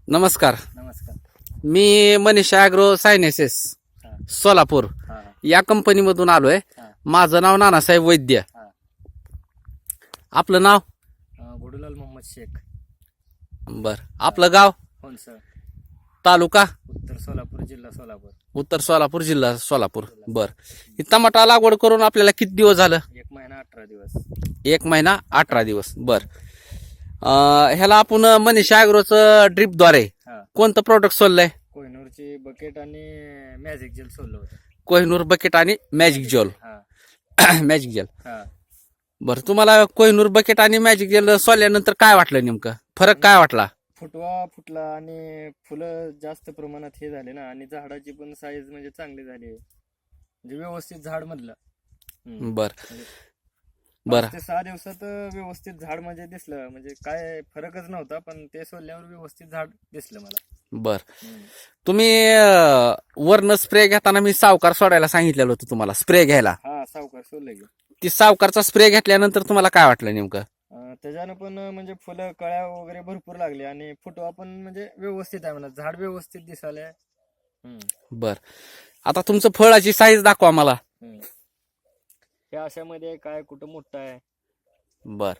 नमस्कार. नमस्कार. मी Manish agro sciences हा, सोलापूर हा, या कंपनीमधून आलोय. हा, माझं नाव नानासाहेब वैद्य. हा. आपलं नाव? गुडुलाल मोहम्मद शेख. बर. आपलं गाव? होनसळ, तालुका? उत्तर सोलापूर, जिल्हा सोलापूर. उत्तर सोलापूर, जिल्हा सोलापूर. बर. ही टमाटा लागवड करून आपल्याला किती दिवस झालं? 1 महिना 18 दिवस. 1 महिना 18 दिवस. बर. ह्याला आपण मनीष ॲग्रोचं ड्रिपद्वारे हा, कोणतं प्रोडक्ट सोडलंय? कोहिनूरची बकेट आणि मॅजिक जेल सोडलं होतं. कोहिनूर बकेट आणि मॅजिक जेल. हा, मॅजिक जेल. हा. बरं, तुम्हाला कोहिनूर बकेट आणि मॅजिक जेल सोडल्यानंतर काय वाटलं नेमकं? फरक काय वाटला? फुटवा फुटला आणि फुलं जास्त प्रमाणात हे झाले ना, आणि झाडाची पण साईज म्हणजे चांगली झाली, म्हणजे व्यवस्थित झाड मधलं. बर म्हणजे बर 5 ते 6 दिवसात व्यवस्थित झाड म्हणजे दिसलं, म्हणजे काय फरकच नव्हता, पण ते सोडल्यावर व्यवस्थित झाड दिसलं मला. बर. तुम्ही वरनं स्प्रे घेताना मी सावकार सोडायला सांगितलेलं होतं तुम्हाला स्प्रे घ्यायला. हा, सावकार सोडलं की. ती सावकारचा स्प्रे घेतल्यानंतर तुम्हाला काय वाटलं नेमकं? त्याच्यानं पण म्हणजे फुलं कळ्या वगैरे भरपूर लागले आणि फुटवा पण म्हणजे व्यवस्थित आहे, म्हणा झाड व्यवस्थित दिसायला. बर. आता तुमचं फळाची साईज दाखवा मला. हे अशामध्ये काय कुठं मोठं आहे. बर.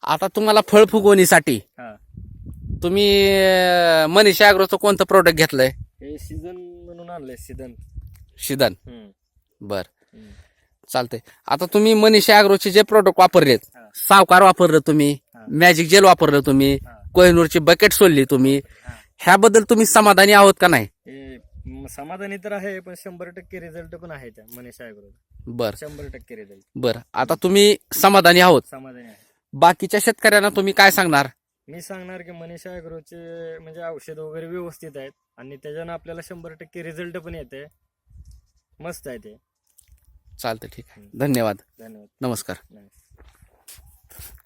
आता तुम्हाला फळ फुगवणीसाठी हा, तुम्ही मनीष ॲग्रोचं कोणतं प्रोडक्ट घेतलंय? हे सीझन म्हणून आणलंय, सीझन. शिदन. बर. चालतंय. आता तुम्ही मनीष ॲग्रोचे जे प्रोडक्ट वापरलेत, हा, सावकार वापरलं तुम्ही, हा, मॅजिक जेल वापरलं तुम्ही, हा, कोहिनूरची बकेट सोडली तुम्ही, हा. ह्याबद्दल तुम्ही समाधानी आहोत का नाही? हे समाधानी तर आहे, पण 100% रिझल्ट पण आहे त्या मनीष ॲग्रो. बर 100% रिझल्ट. बर. आता तुम्ही समाधानी आहोत. समाधानी आहे. बाकीच्या शेतकऱ्यांना तुम्ही काय सांगणार? मी सांगणार की मनीष ॲग्रोचे म्हणजे औषध वगैरे व्यवस्थित आहेत आणि त्याच्यानं आपल्याला 100% रिझल्ट पण येते. मस्त आहे ते. चालतं. ठीक आहे. धन्यवाद. धन्यवाद. नमस्कार. नमस्कार.